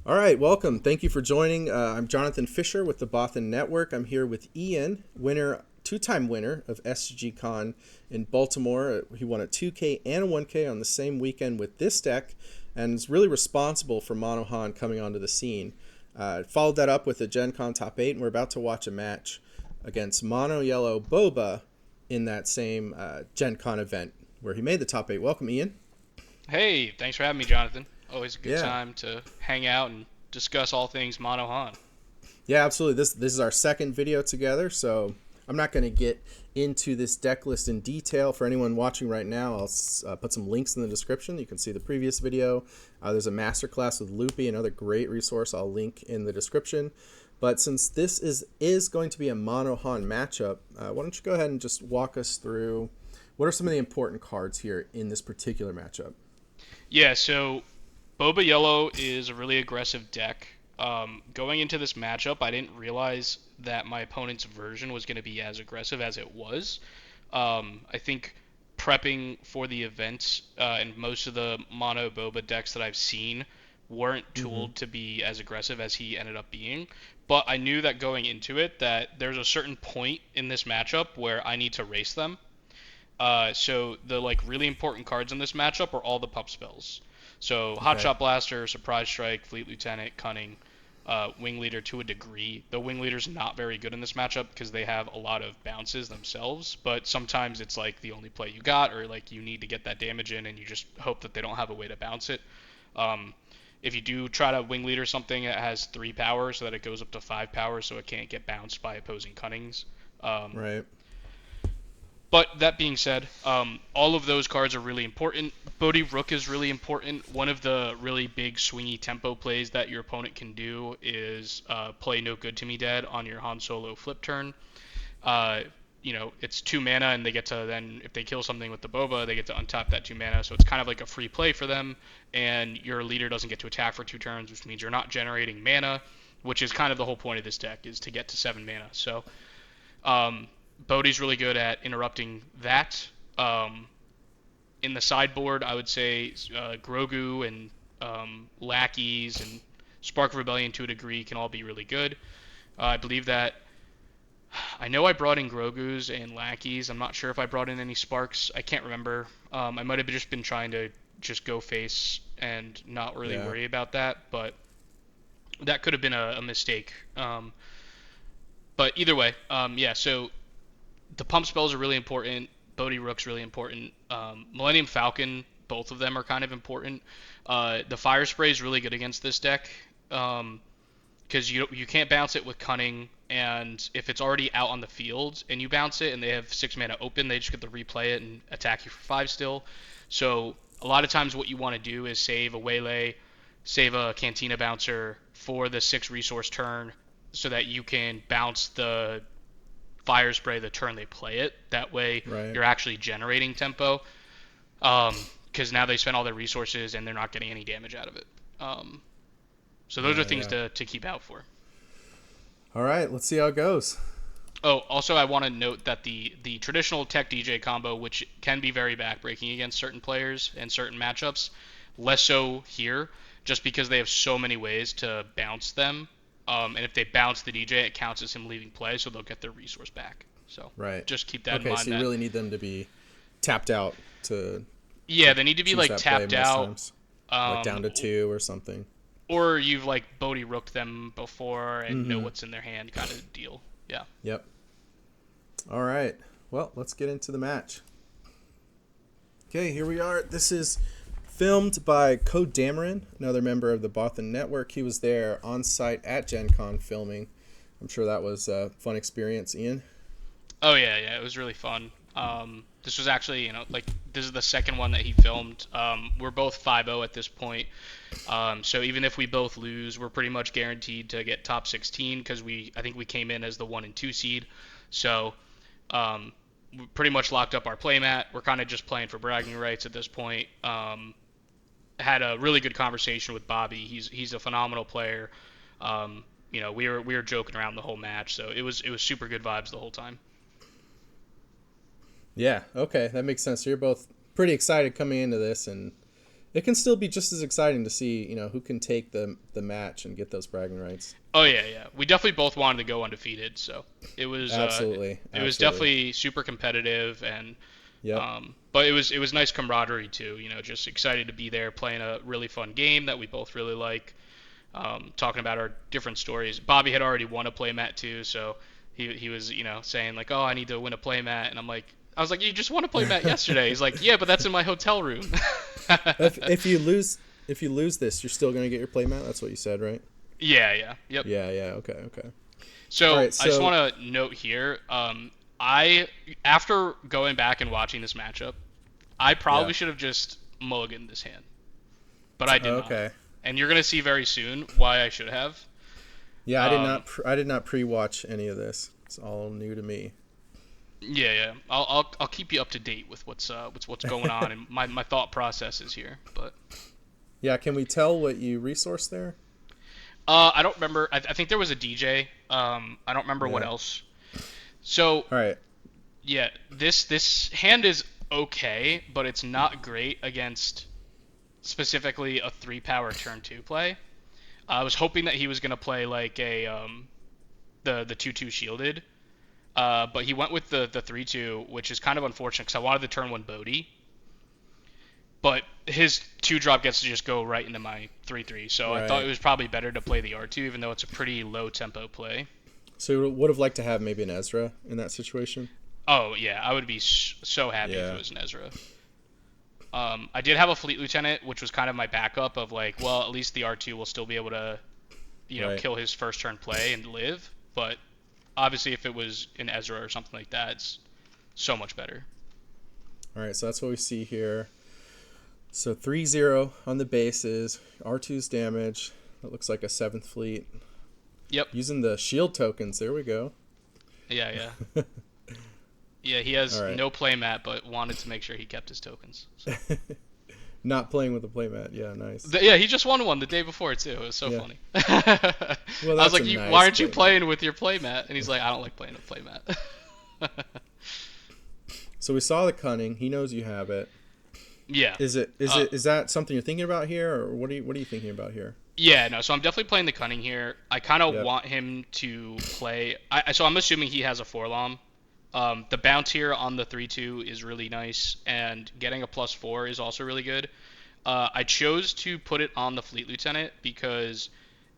All right, welcome. Thank you for joining. I'm Jonathan Fisher with the Boston Network. I'm here with Ian, two-time winner of SGCon in Baltimore. He won a 2K and a 1K on the same weekend with this deck, and is really responsible for Monohan coming onto the scene. Followed that up with a Gen Con Top 8, and we're about to watch a match against Mono Yellow Boba in that same Gen Con event where he made the Top 8. Welcome, Ian. Hey, thanks for having me, Jonathan. Always a good Yeah. time to hang out and discuss all things Mono Han. Yeah, absolutely. This is our second video together, so I'm not going to get into this deck list in detail. For anyone watching right now, I'll put some links in the description. You can see the previous video. There's a masterclass with Loopy, another great resource I'll link in the description. But since this is going to be a Mono Han matchup, why don't you go ahead and just walk us through what are some of the important cards here in this particular matchup? Yeah, so Boba Yellow is a really aggressive deck. Going into this matchup, I didn't realize that my opponent's version was going to be as aggressive as it was. I think prepping for the events and most of the mono Boba decks that I've seen weren't Mm-hmm. tooled to be as aggressive as he ended up being. But I knew that going into it that there's a certain point in this matchup where I need to race them. So the really important cards in this matchup are all the pup spells. So Hot Okay. Shot Blaster, Surprise Strike, Fleet Lieutenant, Cunning, Wing Leader to a degree. The Wing Leader's not very good in this matchup because they have a lot of bounces themselves, but sometimes it's like the only play you got, or like you need to get that damage in and you just hope that they don't have a way to bounce it. Um, if you do try to Wing Leader something that has 3 power so that it goes up to 5 power so it can't get bounced by opposing Cunnings. Um, Right. but that being said, all of those cards are really important. Bodhi Rook is really important. One of the really big swingy tempo plays that your opponent can do is play No Good to Me Dead on your Han Solo flip turn. Uh, it's 2 mana, and they get to then, if they kill something with the Boba, they get to untap that 2 mana. So it's kind of like a free play for them, and your leader doesn't get to attack for 2 turns, which means you're not generating mana, which is kind of the whole point of this deck, is to get to 7 mana. So um, Bodhi's really good at interrupting that. Um, in the sideboard, I would say Grogu and Lackeys and Spark of Rebellion to a degree can all be really good. I believe that I know I brought in Grogu's and Lackeys. I'm not sure if I brought in any Sparks. I can't remember. I might have just been trying to just go face and not really Yeah. worry about that, but that could have been a mistake. But either way, yeah. So the pump spells are really important. Bodhi Rook's really important. Millennium Falcon, both of them are kind of important. The Fire Spray is really good against this deck because you can't bounce it with Cunning, and if it's already out on the field and you bounce it and they have 6 mana open, they just get to replay it and attack you for 5 still. So a lot of times what you want to do is save a Waylay, save a Cantina Bouncer for the 6 resource turn so that you can bounce the fire spray the turn they play it. That way, Right. you're actually generating tempo. Because now they spend all their resources and they're not getting any damage out of it. Um, so those are Yeah. things Yeah. to keep out for. All right. Let's see how it goes. Oh, also I want to note that the traditional tech DJ combo, which can be very backbreaking against certain players and certain matchups, less so here, just because they have so many ways to bounce them. And if they bounce the DJ, it counts as him leaving play, so they'll get their resource back. So Right. just keep that in Okay, mind. so you That really need them to be tapped out yeah, to they need to be choose like that play tapped most out, times. Like um, down to two or something. or you've like Bodhi rooked them before and know Mm-hmm. what's in their hand, kind of deal. Yeah. Yep. All right. Well, let's get into the match. Okay, here we are. This is filmed by Code Dameron, another member of the Boston Network. He was there on site at Gen Con filming. I'm sure that was a fun experience, Ian. Oh yeah, yeah, it was really fun. This was actually, this is the second one that he filmed. We're both 5-0 at this point. So even if we both lose, we're pretty much guaranteed to get top 16 because I think we came in as the 1 and 2 seed. So we pretty much locked up our playmat. We're kind of just playing for bragging rights at this point. Had a really good conversation with Bobby. He's a phenomenal player. We were joking around the whole match, so it was super good vibes the whole time. Yeah, okay, that makes sense. So you're both pretty excited coming into this, and it can still be just as exciting to see, who can take the match and get those bragging rights. Oh yeah. We definitely both wanted to go undefeated, so it was Absolutely. it was definitely super competitive, and Yep. but it was nice camaraderie too. Just excited to be there playing a really fun game that we both really like. Talking about our different stories. Bobby had already won a playmat too, so he was saying like, oh, I need to win a playmat, and I was like, you just won a playmat yesterday. He's like, yeah, but that's in my hotel room. If you lose this, you're still gonna get your playmat. That's what you said, right? Yeah. Yep. Yeah. Okay. So, All right, I just want to note here, I after going back and watching this matchup, I probably should have just mulliganed this hand, but I did not. Okay. And you're gonna see very soon why I should have. Yeah, I did not pre-watch any of this. It's all new to me. Yeah. I'll keep you up to date with what's going on and my thought processes here. But Yeah, can we tell what you resourced there? I don't remember. I think there was a DJ. I don't remember what else. So All right. yeah, this hand is okay, but it's not great against specifically a 3-power turn 2 play. I was hoping that he was gonna play like the 2/2 shielded, but he went with the 3/2, which is kind of unfortunate because I wanted the turn 1 Bodhi, but his 2-drop gets to just go right into my 3/3. So I thought it was probably better to play the R2, even though it's a pretty low tempo play. So you would have liked to have maybe an Ezra in that situation? Oh yeah, I would be so happy if it was an Ezra. I did have a Fleet Lieutenant, which was kind of my backup of like, well, at least the R2 will still be able to, kill his first turn play and live. But obviously, if it was an Ezra or something like that, it's so much better. All right, so that's what we see here. So 3-0 on the bases. R2's damage. That looks like a 7th fleet. Yep. Using the shield tokens. There we go. Yeah. Yeah, he has no playmat, but wanted to make sure he kept his tokens. So. Not playing with the playmat. Yeah, nice. Yeah, he just won one the day before too. It was so funny. Well, I was like, why aren't you playing with your playmat? And he's like, I don't like playing with playmat. So we saw the cunning. He knows you have it. Yeah. Is that something you're thinking about here, or what are you thinking about here? Yeah, no. So I'm definitely playing the cunning here. I kind of want him to play. So I'm assuming he has a Forlom. The bounce here on the 3/2 is really nice, and getting a +4 is also really good. I chose to put it on the Fleet Lieutenant because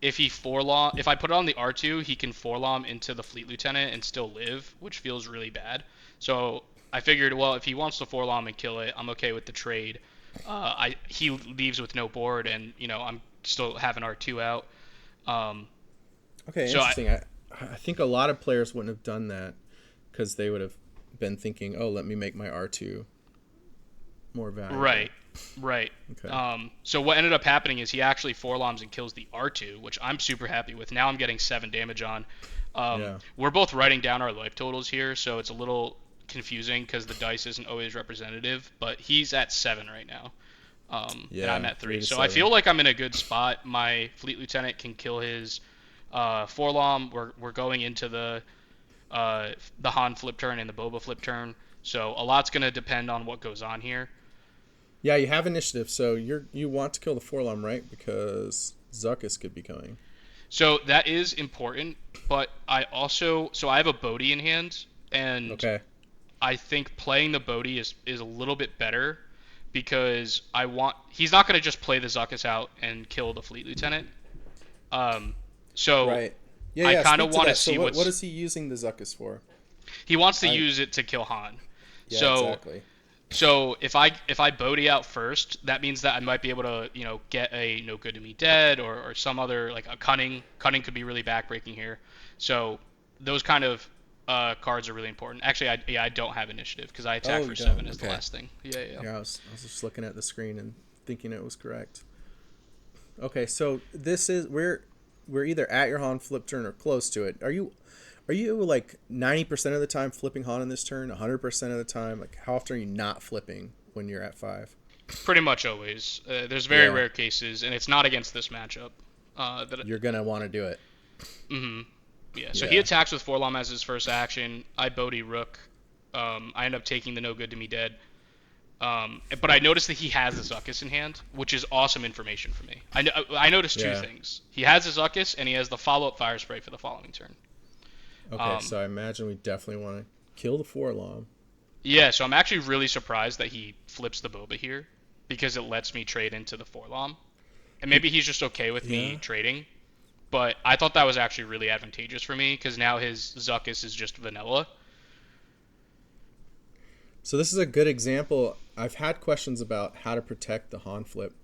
if I put it on the R2, he can Forlom into the Fleet Lieutenant and still live, which feels really bad. So I figured, well, if he wants to Forlom and kill it, I'm okay with the trade. He leaves with no board, and I'm still having R2 out. Okay, interesting. I think a lot of players wouldn't have done that because they would have been thinking, oh, let me make my R2 more valuable. Right. Okay. So what ended up happening is he actually Forloms and kills the R2, which I'm super happy with. Now I'm getting 7 damage on. We're both writing down our life totals here, so it's a little confusing because the dice isn't always representative, but he's at 7 right now. And I'm at 3. So 7. I feel like I'm in a good spot. My Fleet Lieutenant can kill his Forlom. We're going into the Han flip turn and the Boba flip turn. So a lot's going to depend on what goes on here. Yeah, you have initiative, so you want to kill the Forlom, right? Because Zuckuss could be coming. So that is important, but I have a Bodhi in hand, and I think playing the Bodhi is a little bit better because he's not going to just play the Zuckuss out and kill the Fleet Lieutenant. So right. I kind of want to see what is he using the Zuckuss for? He wants to use it to kill Han. Yeah, exactly. So if I Bodhi out first, that means that I might be able to get a No Good to Me Dead or some other like a cunning. Cunning could be really backbreaking here. So those kind of cards are really important. Actually, I don't have initiative because I attack for 7 as the last thing. Yeah. I was just looking at the screen and thinking it was correct. Okay, so this is we're either at your Han flip turn or close to it. Are you like 90% of the time flipping Han in this turn? 100% of the time? Like how often are you not flipping when you're at 5? Pretty much always. There's very rare cases, and it's not against this matchup. You're gonna want to do it. Mm-hmm. Yeah. So he attacks with Forlom as his first action. I Bodhi Rook. I end up taking the No Good to Me Dead. But I noticed that he has a Zuckuss in hand, which is awesome information for me. I noticed two Yeah. things. He has a Zuckuss, and he has the follow-up Fire Spray for the following turn. Okay, so I imagine we definitely want to kill the Forlom. Yeah, so I'm actually really surprised that he flips the Boba here, because it lets me trade into the Forlom. And maybe he's just okay with me Yeah. trading, but I thought that was actually really advantageous for me, because now his Zuckuss is just vanilla. So this is a good example. I've had questions about how to protect the Han flip.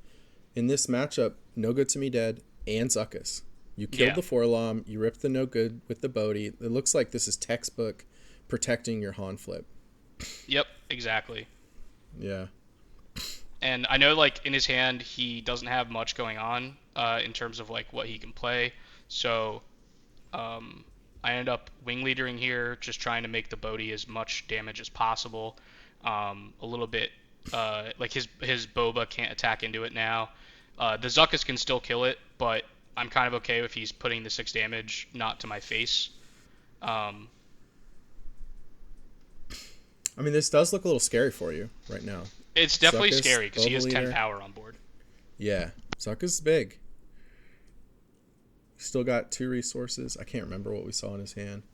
In this matchup, No Good to Me Dead and Zuckuss. You killed Yeah. the Forlom, you ripped the No Good with the Bodhi. It looks like this is textbook protecting your Han flip. Yep, exactly. Yeah. And I know, like, in his hand, he doesn't have much going on in terms of, like, what he can play. So I end up wing leadering here, just trying to make the Bodhi as much damage as possible. A little bit, like, his Boba can't attack into it now. The Zuckuss can still kill it, but I'm kind of okay if he's putting the 6 damage not to my face. Um, I mean, this does look a little scary for you right now. it's definitely Zuckuss, scary because he Boba has 10 leader. power on board. Yeah. Zuckuss is big. Still got 2 resources. I can't remember what we saw in his hand.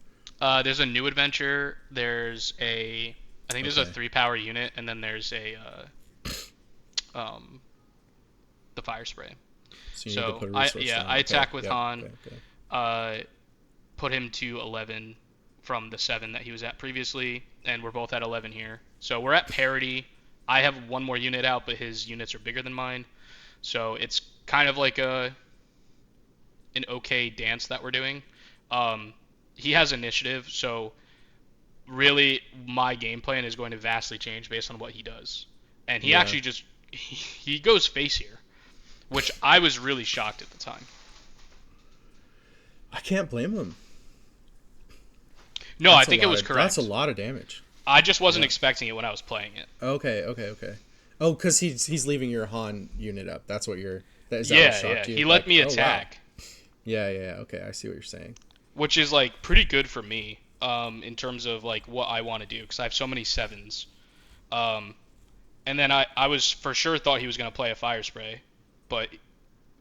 There's a new adventure. I think there's a Okay. 3 power unit, and then there's um, the fire spray. So you need to So put a resource down. I Okay. attack with Yep. Han, Okay. Okay. uh, put him to 11 from the 7 that he was at previously, and we're both at 11 here. So we're at parity. I have one more unit out, but his units are bigger than mine. So it's kind of like an okay dance that we're doing. He has initiative, so really my game plan is going to vastly change based on what he does. And he Yeah. actually just he goes face here, which I was really shocked at the time. I can't blame him. No, I think it was correct. That's a lot of damage. I just wasn't Yeah. expecting it when I was playing it. Okay. Okay. Okay. Oh, because he's leaving your Han unit up. That's what you're. That is that what Yeah, shocked yeah. you? He let Like, me oh, wow. attack, Yeah. Yeah. Okay. I see what you're saying. which is like pretty good for me in terms of like what I want to do because I have so many 7s. Um, and then I was for sure thought he was going to play a fire spray, but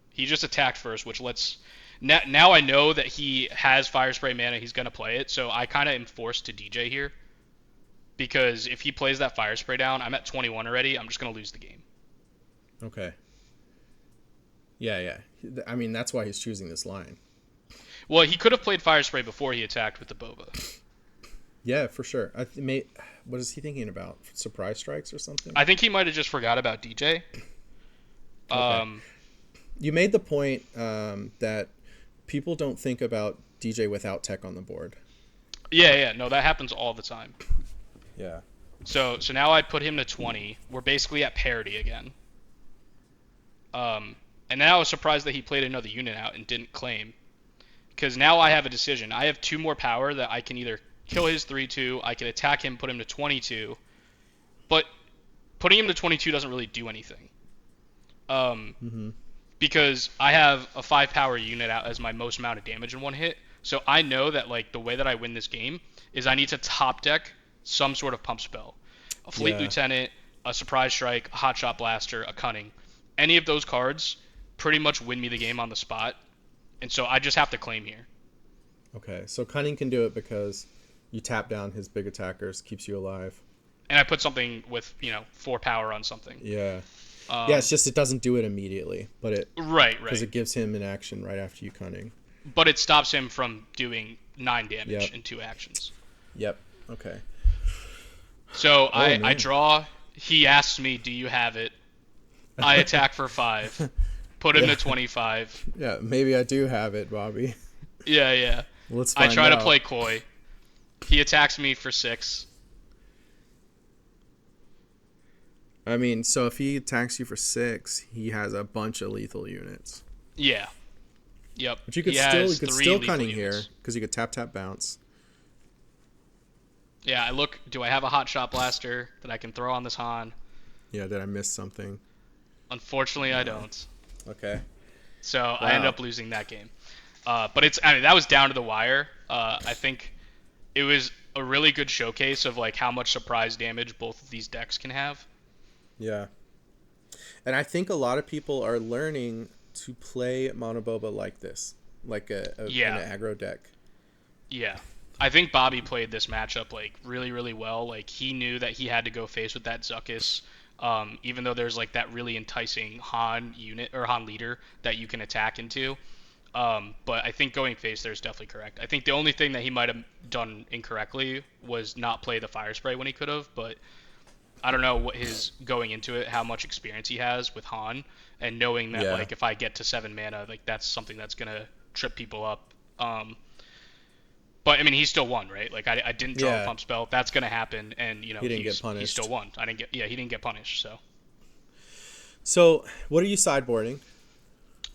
he just attacked first, which lets now I know that he has fire spray mana. He's going to play it, so I kind of am forced to DJ here because if he plays that fire spray down, I'm at 21 already. I'm just going to lose the game. Okay. Yeah. Yeah. I mean, that's why he's choosing this line. Well, he could have played fire spray before he attacked with the Boba. Yeah, for sure. What is he thinking about? Surprise strikes or something? I think he might have just forgot about DJ. Okay. You made the point that people don't think about DJ without tech on the board. Yeah, no, that happens all the time. Yeah. So now I put him to 20. We're basically at parity again. And now I was surprised that he played another unit out and didn't claim. Because now I have a decision. I have 2 more power that I can either kill his 3-2, I can attack him, put him to 22. But putting him to 22 doesn't really do anything. Because I have a 5 power unit out as my most amount of damage in one hit. So I know that like the way that I win this game is I need to top deck some sort of pump spell. A Fleet Yeah. Lieutenant, a Surprise Strike, a Hot Shot Blaster, a Cunning. Any of those cards pretty much win me the game on the spot. And so I just have to claim here. Okay. So Cunning can do it because you tap down his big attackers, keeps you alive. And I put something with, 4 power on something. Yeah. Yeah, it's just it doesn't do it immediately, but it Right. because it gives him an action right after you Cunning. But it stops him from doing 9 damage Yep. in 2 actions. Yep. Okay. So I man. draw. He asks me, "Do you have it?" I attack for 5. Put him Yeah. to 25. Yeah, maybe I do have it, Bobby. Yeah. Let's I find try out. to play coy. He attacks me for 6. I mean, so if he attacks you for 6, he has a bunch of lethal units. Yeah. Yep. But you could He still has you could 3 still lethal Cunning units. here because you could tap bounce. Yeah, I look. Do I have a Hot Shot Blaster that I can throw on this Han? Yeah, did I miss something? Unfortunately, I don't. Okay. So I ended up losing that game. But that was down to the wire. I think it was a really good showcase of like how much surprise damage both of these decks can have. Yeah. And I think a lot of people are learning to play Monoboba like this, like an Yeah, aggro deck. yeah. I think Bobby played this matchup like really, really well. Like he knew that he had to go face with that Zuckuss, even though there's like that really enticing Han unit or Han leader that you can attack into. But I think going face there is definitely correct. I think the only thing that he might have done incorrectly was not play the fire spray when he could have. But I don't know what his going into it, how much experience he has with Han, and knowing that Yeah. like if I get to 7 mana, like that's something that's gonna trip people up. But I mean, he still won, right? Like I didn't draw a Yeah. pump spell. That's gonna happen, and He didn't get he still punished. won. I didn't get he didn't get punished. So, what are you sideboarding?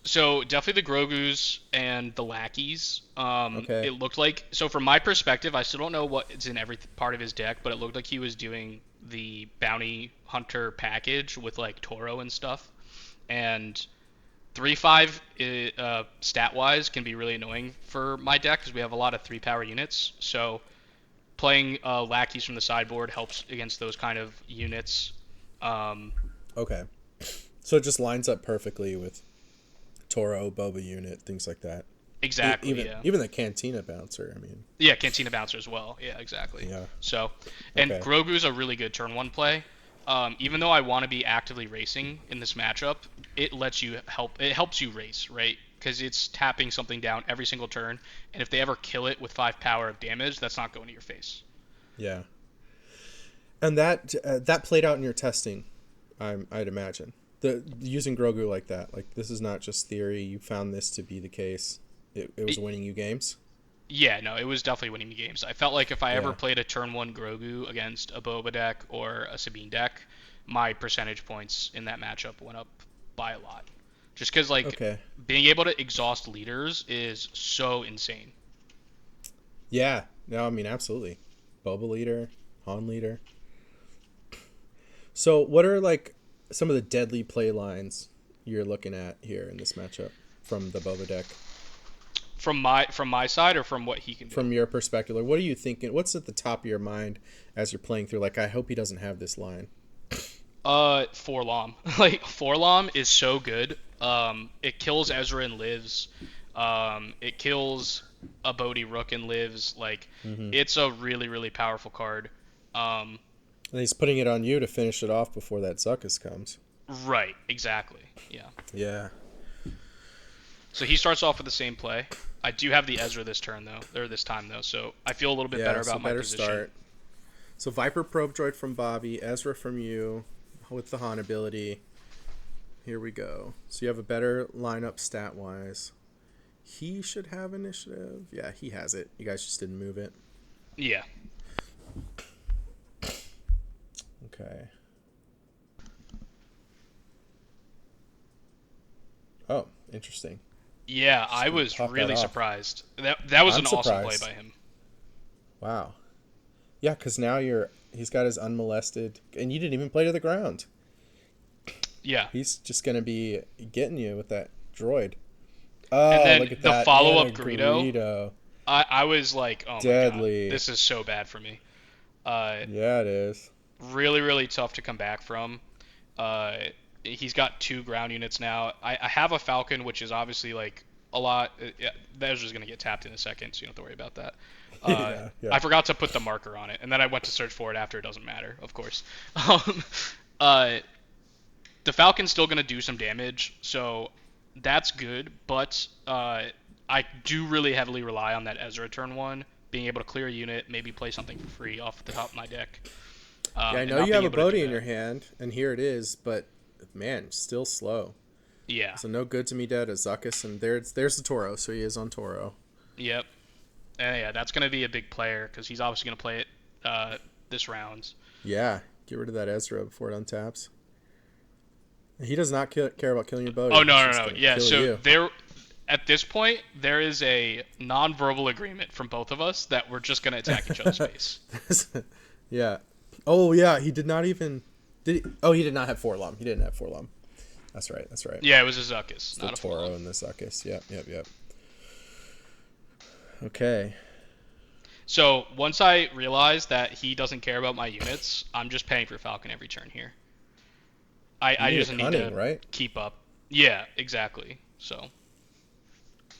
So definitely the Grogus and the lackeys. Okay. It looked like so from my perspective, I still don't know what's in every part of his deck, but it looked like he was doing the bounty hunter package with like Toro and stuff. And 3/5 stat wise can be really annoying for my deck because we have a lot of 3 power units. So playing lackeys from the sideboard helps against those kind of units. Um, Okay. So it just lines up perfectly with Toro, Boba unit, things like that. exactly, Even yeah. even the Cantina bouncer. I mean, Yeah, Cantina Bouncer as well. Yeah, exactly. yeah. So, and Okay. Grogu's a really good turn one play. Even though I want to be actively racing in this matchup, it lets you help. It helps you race, right? Because it's tapping something down every single turn, and if they ever kill it with 5 power of damage, that's not going to your face. Yeah. And that played out in your testing, I'd imagine. The using Grogu like that, like this is not just theory. You found this to be the case. It was It, winning you games. yeah, no, it was definitely winning me games. I felt like if I ever Yeah. played a turn one Grogu against a Boba deck or a Sabine deck, my percentage points in that matchup went up by a lot. Just because like Okay. being able to exhaust leaders is so insane. Yeah. No, I mean absolutely. Boba leader, Han leader. So what are like some of the deadly play lines you're looking at here in this matchup from the Boba deck? From my side or from what he can do. From your perspective, like, what are you thinking? What's at the top of your mind as you're playing through? Like, I hope he doesn't have this line. Forlom. Like Forlom is so good. It kills Ezra and lives. It kills a Bodhi Rook and lives. Like Mm-hmm. it's a really really powerful card. Um, And he's putting it on you to finish it off before that Zuckuss comes. right, exactly. Yeah. Yeah. So he starts off with the same play. I do have the Ezra this turn though, or this time though, so I feel a little bit better Yeah, so about my better position. start. So Viper Probe Droid from Bobby, Ezra from you with the Han ability. Here we go. So you have a better lineup stat wise. He should have initiative. Yeah, he has it. You guys just didn't move it. Yeah. Okay. Oh, interesting. Yeah, Just I gonna was pop that really off. surprised. That was I'm an awesome play surprised. by him. Wow. Yeah, because now he's got his unmolested, and you didn't even play to the ground. Yeah. He's just gonna be getting you with that droid. And Oh, then look at the that, and a follow-up Greedo, Greedo. I was like, oh my god, Deadly. this is so bad for me. Uh, Yeah, it is. really, really tough to come back from. Uh, he's got 2 ground units now. I have a Falcon, which is obviously like a lot. Yeah, that's just gonna get tapped in a second, so you don't have to worry about that. Yeah, yeah. I forgot to put the marker on it, and then I went to search for it after. It doesn't matter, of course. Um, uh, the Falcon's still gonna do some damage, so that's good. But I do really heavily rely on that Ezra turn one, being able to clear a unit, maybe play something for free off the top of my deck, Yeah, I and know not you being have a able to do Bodhi in that. your hand, and here it is, but man, still slow. Yeah. So no good to me dead as Zuckuss, and there's the Toro, so he is on Toro. Yep. Yeah, that's gonna be a big player because he's obviously gonna play it this round. Yeah, get rid of that Ezra before it untaps. He does not care about killing your Oh Bodhi. He's no, just no, no. gonna Yeah. kill So you. there, at this point, there is a non-verbal agreement from both of us that we're just gonna attack each other's face. Yeah. Oh yeah, he did not even. Did he? Oh, he did not have Forlom. He didn't have Forlom. That's right. That's right. Yeah, it was a Zuckuss, It's the not a Toro Forlom. and the Zuckuss. Yep. Yep. Yep. Okay. So once I realize that he doesn't care about my units, I'm just paying for Falcon every turn here. You I need a just need cunning, to right? keep up. Yeah, exactly. So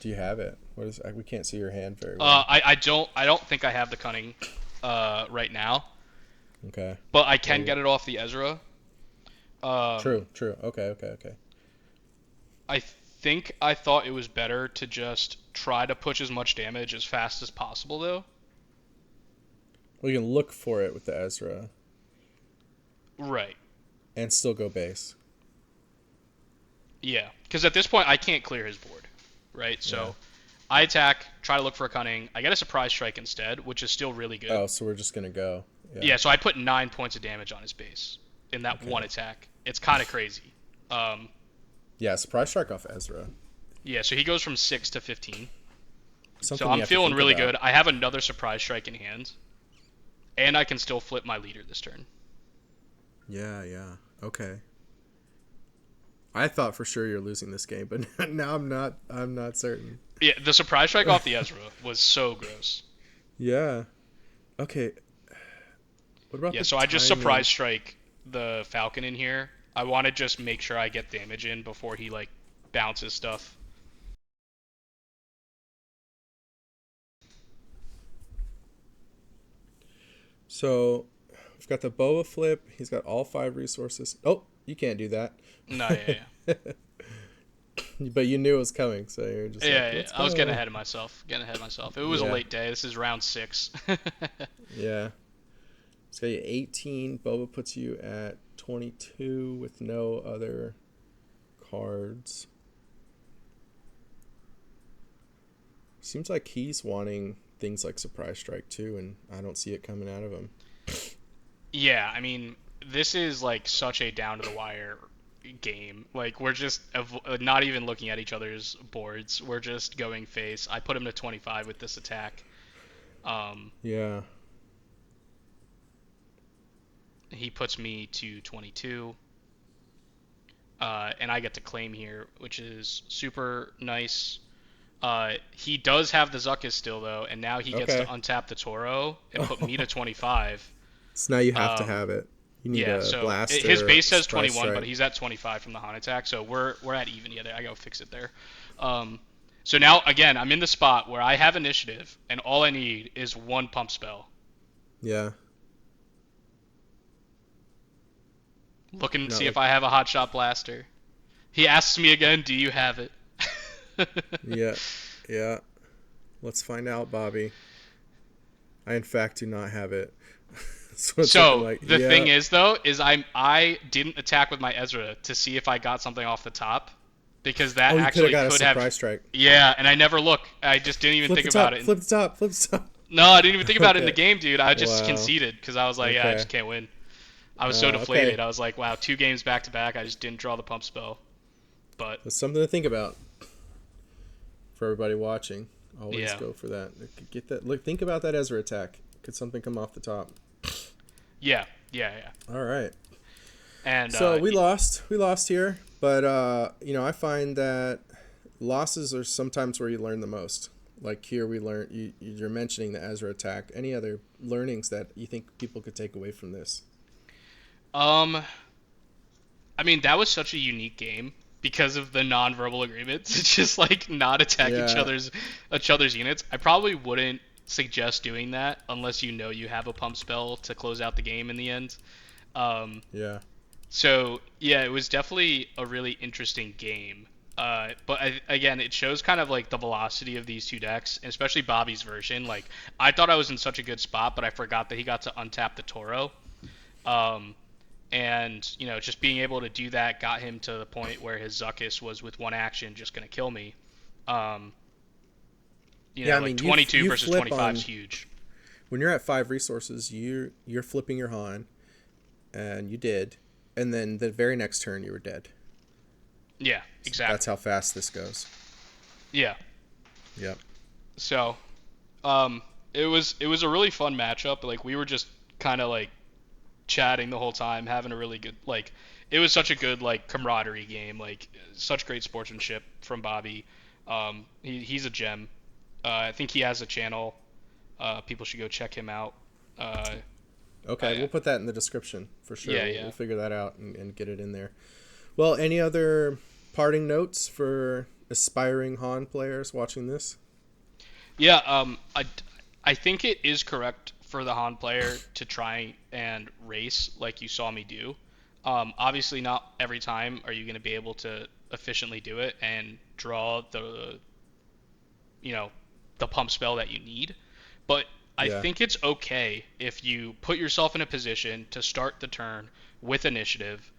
Do you have it? What is? We can't see your hand very well. I don't think I have the cunning right now, Okay. but I can Well, get it off the Ezra. Um, true. True. Okay. Okay. Okay. I think I thought it was better to just try to push as much damage as fast as possible though. Well, you can look for it with the Ezra Right. and still go base. Yeah. Because at this point I can't clear his board. Right. Yeah. So I attack, try to look for a cunning. I get a surprise strike instead, which is still really good. Oh, so we're just gonna go. Yeah. Yeah. So I put 9 points of damage on his base in that one Okay. attack. It's kind of crazy. Um, Yeah. Surprise strike off Ezra. yeah. So he goes from 6 to 15. So Something you I'm have to feeling think really about. good. I have another surprise strike in hand, and I can still flip my leader this turn. Yeah. Yeah. Okay. I thought for sure you're losing this game, but now I'm not. I'm not certain. Yeah, the surprise strike off the Ezra was so gross. Yeah. Okay. What about Yeah, the so I just timing? surprise strike the Falcon in here. I want to just make sure I get damage in before he like bounces stuff. So we've got the Boa flip. He's got all 5 resources. Oh, you can't do that. No, yeah, But you knew it was coming, so you're just like, yeah. let's I was getting go. ahead of myself. Getting ahead of myself. It was a Yeah, late day. This is round 6. yeah. It's got you 18. Boba puts you at 22 with no other cards. Seems like he's wanting things like Surprise Strike too, and I don't see it coming out of him. Yeah, I mean, this is like such a down to the wire game. Like we're just not even looking at each other's boards. We're just going face. I put him to 25 with this attack. Um, Yeah. he puts me to 22. And I get to claim here, which is super nice. He does have the Zuckus still though, and now he gets to Okay. untap the Toro and put me to 25. So now you have to Um, have it. You need yeah, a so his blaster, base says Surprise 21, but Strike. he's at 25 from the Han attack, so we're at even. Yeah, I gotta fix it there. Um, so now again, I'm in the spot where I have initiative, and all I need is one pump spell. Yeah. Looking to Not see if like. I have a hot shot blaster. He asks me again, "Do you have it?" Yeah. Yeah. Let's find out, Bobby. I in fact do not have it. So it's looking So like, the thing yeah. is though, is I didn't attack with my Ezra to see if I got something off the top, because that Oh, you could have actually got a could have. Surprise Strike. Yeah, and I never look. I just didn't even Flip think the about top. it. Flip the top. Flip the top. No, I didn't even think about it in the Okay. game, dude. I just Wow. conceded because I was like, yeah, I Okay. just can't win. I was so deflated. Okay. I was like, wow, 2 games back to back. I just didn't draw the pump spell. But That's something to think about for everybody watching. Always yeah, go for that. Get that. Look. Think about that Ezra attack. Could something come off the top? yeah, yeah, yeah. All right. And So we lost. We lost here, but I find that losses are sometimes where you learn the most. Like here, we learn. You're mentioning the Ezra attack. Any other learnings that you think people could take away from this? um, I mean, that was such a unique game because of the non-verbal agreements. It's just like not attack Yeah. each other's units. I probably wouldn't suggest doing that unless you know you have a pump spell to close out the game in the end. Um, Yeah. so yeah, it was definitely a really interesting game. But again, it shows kind of like the velocity of these two decks, and especially Bobby's version. Like I thought I was in such a good spot, but I forgot that he got to untap the Toro. Um, and just being able to do that got him to the point where his Zuckus was with one action just gonna kill me. Um, Yeah. I like mean, you 22 you versus flip 25 is on huge. when you're at 5 resources. You're flipping your Han, and you did, and then the very next turn you were dead. Yeah, That's exactly. how fast this goes. Yeah. Yep. So, um, it was a really fun matchup. Like we were just kind of like chatting the whole time, having a really good like. It was such a good like camaraderie game. Like such great sportsmanship from Bobby. He's a gem. I think he has a channel. People should go check him out. Uh, Okay, we'll put that in the description for sure. Yeah, We'll figure that out and get it in there. Well, any other parting notes for aspiring Han players watching this? Yeah, I think it is correct for the Han player to try and race like you saw me do. Obviously, not every time are you going to be able to efficiently do it and draw you know, the pump spell that you need. But I Yeah. think it's okay if you put yourself in a position to start the turn with initiative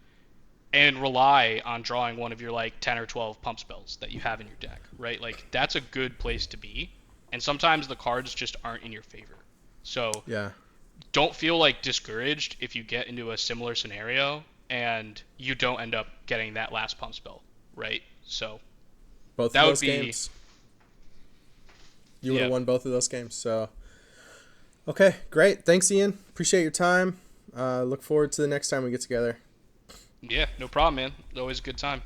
and rely on drawing one of your like 10 or 12 pump spells that you have in your deck, right? Like that's a good place to be. And sometimes the cards just aren't in your favor. So Yeah. don't feel like discouraged if you get into a similar scenario and you don't end up getting that last pump spell, right? So Both of that would those be, games. You would have yeah, won both of those games. So, okay, great. Thanks, Ian. Appreciate your time. Look forward to the next time we get together. yeah, no problem, man. Always a good time.